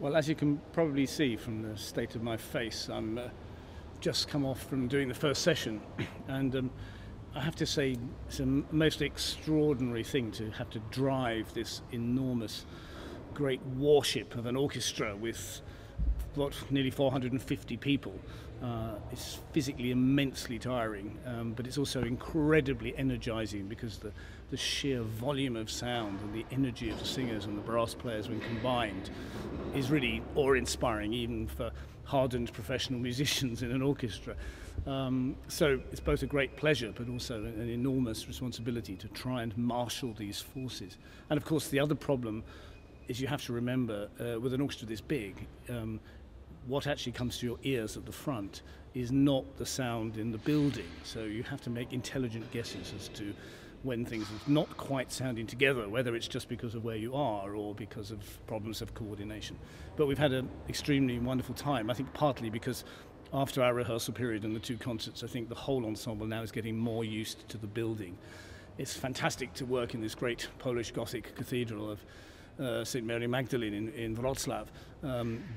Well, as you can probably see from the state of my face, I'm just come off from doing the first session, and I have to say it's a most extraordinary thing to have to drive this enormous, great warship of an orchestra with nearly 450 people. It's physically immensely tiring, but it's also incredibly energizing because the sheer volume of sound and the energy of the singers and the brass players when combined is really awe-inspiring, even for hardened professional musicians in an orchestra. So it's both a great pleasure but also an enormous responsibility to try and marshal these forces. And of course the other problem is you have to remember with an orchestra this big, what actually comes to your ears at the front is not the sound in the building. So you have to make intelligent guesses as to when things are not quite sounding together, whether it's just because of where you are or because of problems of coordination. But we've had an extremely wonderful time, I think partly because after our rehearsal period and the two concerts, I think the whole ensemble now is getting more used to the building. It's fantastic to work in this great Polish Gothic cathedral of St. Mary Magdalene in Wrocław.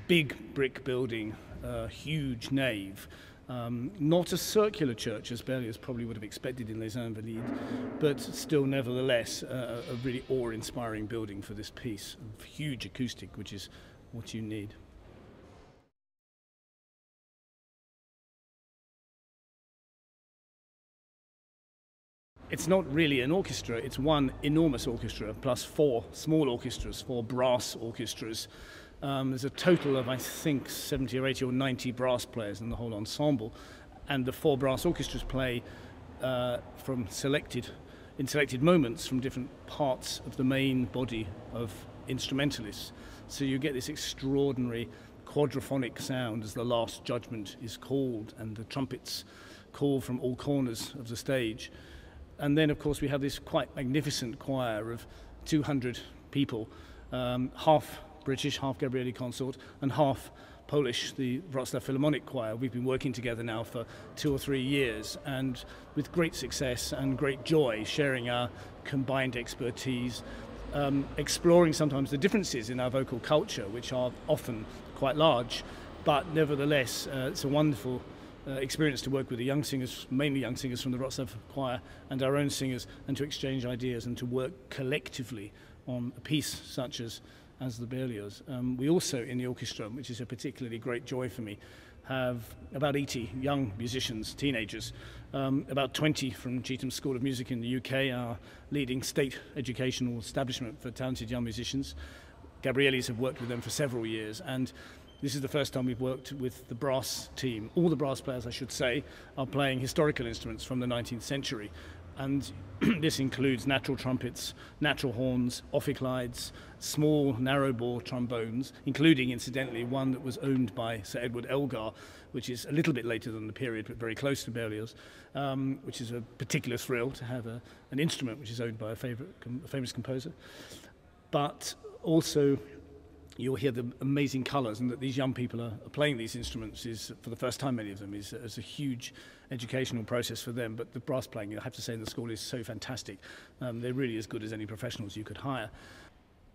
Big brick building, huge nave. Not a circular church as Berlioz probably would have expected in Les Invalides, but still nevertheless a really awe-inspiring building for this piece. Huge acoustic, which is what you need. It's not really an orchestra, it's one enormous orchestra plus four small orchestras, four brass orchestras. There's a total of, I think, 70 or 80 or 90 brass players in the whole ensemble, and the four brass orchestras play in selected moments from different parts of the main body of instrumentalists. So you get this extraordinary quadraphonic sound as the last judgment is called and the trumpets call from all corners of the stage. And then, of course, we have this quite magnificent choir of 200 people, half British, half Gabrieli Consort, and half Polish, the Wrocław Philharmonic Choir. We've been working together now for 2 or 3 years, and with great success and great joy, sharing our combined expertise, exploring sometimes the differences in our vocal culture, which are often quite large, but nevertheless, it's a wonderful experience to work with the young singers, mainly young singers from the Wrocław Choir, and our own singers, and to exchange ideas and to work collectively on a piece such as the Berlioz. We also, in the orchestra, which is a particularly great joy for me, have about 80 young musicians, teenagers, about 20 from Chetham School of Music in the UK, our leading state educational establishment for talented young musicians. Gabrieli's have worked with them for several years, and this is the first time we've worked with the brass team. All the brass players, I should say, are playing historical instruments from the 19th century. And this includes natural trumpets, natural horns, ophicleides, small narrow-bore trombones, including, incidentally, one that was owned by Sir Edward Elgar, which is a little bit later than the period, but very close to Berlioz, which is a particular thrill to have an instrument which is owned by a famous composer. But also, you'll hear the amazing colours, and that these young people are playing these instruments is, for the first time, many of them, is a huge educational process for them. But the brass playing, I have to say, in the school is so fantastic. They're really as good as any professionals you could hire.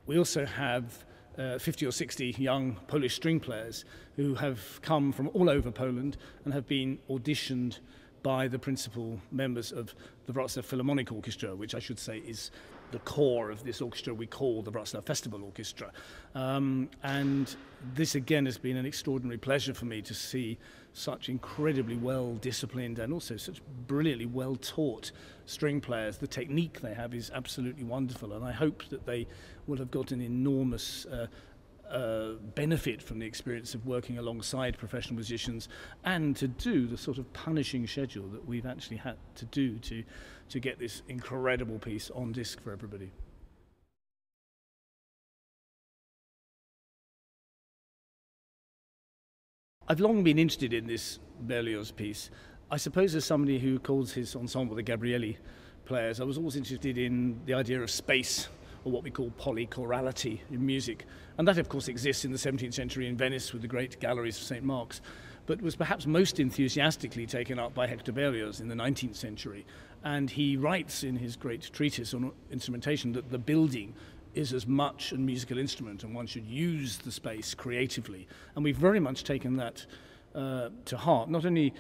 We also have 50 or 60 young Polish string players who have come from all over Poland and have been auditioned by the principal members of the Wrocław Philharmonic Orchestra, which I should say is the core of this orchestra we call the Wrocław Festival Orchestra. And this again has been an extraordinary pleasure for me to see such incredibly well disciplined and also such brilliantly well taught string players. The technique they have is absolutely wonderful, and I hope that they will have got an enormous benefit from the experience of working alongside professional musicians and to do the sort of punishing schedule that we've actually had to do to get this incredible piece on disc for everybody. I've long been interested in this Berlioz piece. I suppose as somebody who calls his ensemble the Gabrieli Players, I was always interested in the idea of space, or what we call polychorality in music. And that, of course, exists in the 17th century in Venice with the great galleries of St. Mark's, but was perhaps most enthusiastically taken up by Hector Berlioz in the 19th century. And he writes in his great treatise on instrumentation that the building is as much a musical instrument, and one should use the space creatively. And we've very much taken that to heart, not only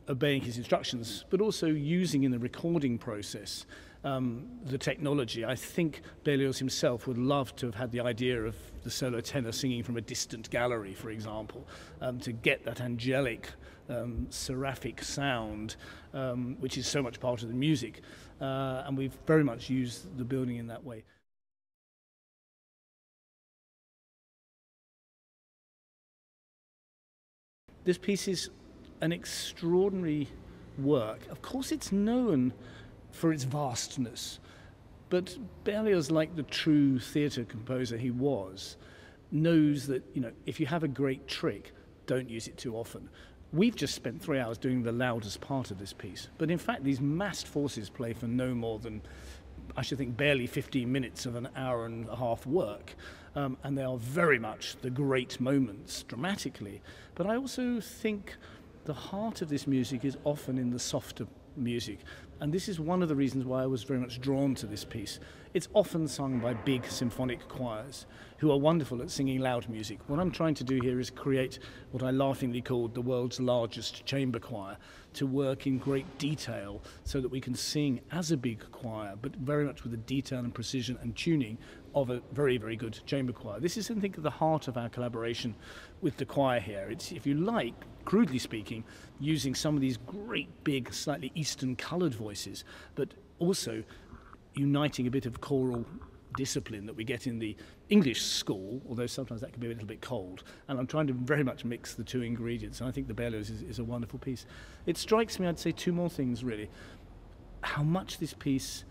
obeying his instructions, but also using in the recording process the technology. I think Berlioz himself would love to have had the idea of the solo tenor singing from a distant gallery, for example, to get that angelic, seraphic sound, which is so much part of the music. And we've very much used the building in that way. This piece is an extraordinary work. Of course, it's known for its vastness, but Berlioz, like the true theatre composer he was, knows that, you know, if you have a great trick, don't use it too often. We've just spent 3 hours doing the loudest part of this piece, but in fact these massed forces play for no more than, I should think, barely 15 minutes of an hour and a half work, and they are very much the great moments dramatically. But I also think the heart of this music is often in the softer music, and this is one of the reasons why I was very much drawn to this piece. It's often sung by big symphonic choirs who are wonderful at singing loud music. What I'm trying to do here is create what I laughingly called the world's largest chamber choir, to work in great detail so that we can sing as a big choir, but very much with the detail and precision and tuning of a very, very good chamber choir. This is, I think, at the heart of our collaboration with the choir here. It's, if you like, crudely speaking, using some of these great big, slightly Eastern coloured voices, but also uniting a bit of choral discipline that we get in the English school, although sometimes that can be a little bit cold. And I'm trying to very much mix the two ingredients, and I think the Berlioz is a wonderful piece. It strikes me, I'd say, two more things really. How much this piece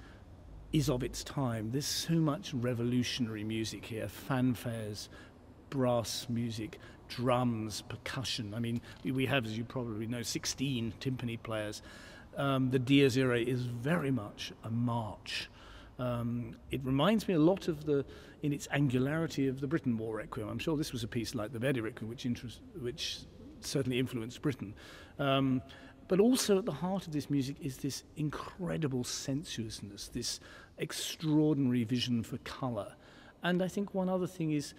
is of its time. There's so much revolutionary music here, fanfares, brass music, drums, percussion. I mean, we have, as you probably know, 16 timpani players. The Dies Irae is very much a march. It reminds me a lot of in its angularity of the Britten War Requiem. I'm sure this was a piece like the Verdi Requiem, which certainly influenced Britain. But also at the heart of this music is this incredible sensuousness, this extraordinary vision for colour. And I think one other thing is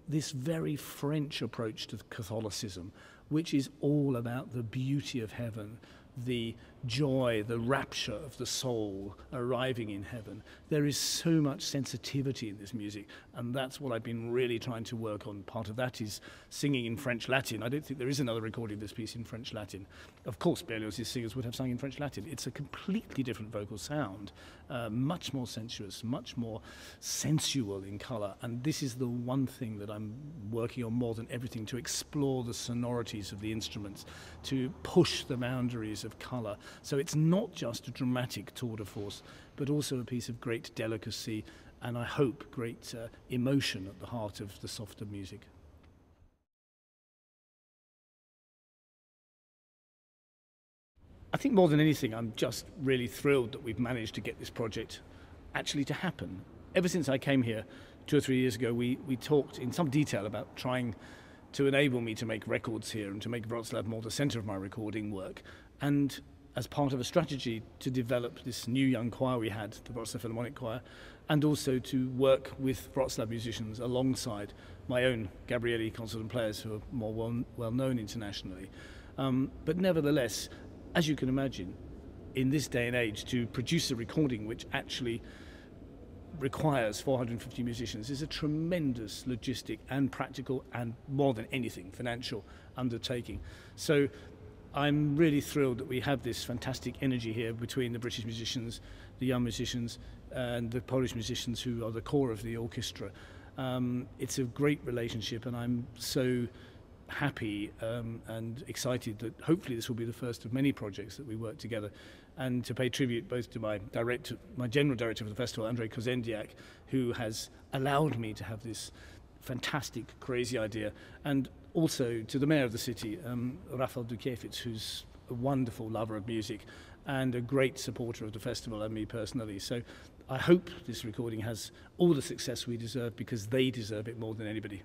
this very French approach to Catholicism, which is all about the beauty of heaven, the joy, the rapture of the soul arriving in heaven. There is so much sensitivity in this music, and that's what I've been really trying to work on. Part of that is singing in French Latin. I don't think there is another recording of this piece in French Latin. Of course, Berlioz's singers would have sung in French Latin. It's a completely different vocal sound, much more sensuous, much more sensual in colour, and this is the one thing that I'm working on more than everything, to explore the sonorities of the instruments, to push the boundaries of colour. So it's not just a dramatic tour de force, but also a piece of great delicacy and, I hope, great emotion at the heart of the softer music. I think more than anything, I'm just really thrilled that we've managed to get this project actually to happen. Ever since I came here 2 or 3 years ago, we talked in some detail about trying to enable me to make records here and to make Wrocław more the centre of my recording work. And as part of a strategy to develop this new young choir we had, the Wrocław Philharmonic Choir, and also to work with Wrocław musicians alongside my own Gabrieli Consort Players, who are more well known internationally. But nevertheless, as you can imagine, in this day and age, to produce a recording which actually requires 450 musicians is a tremendous logistic and practical and, more than anything, financial undertaking. So I'm really thrilled that we have this fantastic energy here between the British musicians, the young musicians, and the Polish musicians who are the core of the orchestra. It's a great relationship, and I'm so happy and excited that hopefully this will be the first of many projects that we work together, and to pay tribute both to my general director of the festival, Andrzej Kozendiak, who has allowed me to have this fantastic, crazy idea, and also to the mayor of the city, Rafał Dukiewicz, who's a wonderful lover of music and a great supporter of the festival and me personally. So I hope this recording has all the success we deserve, because they deserve it more than anybody.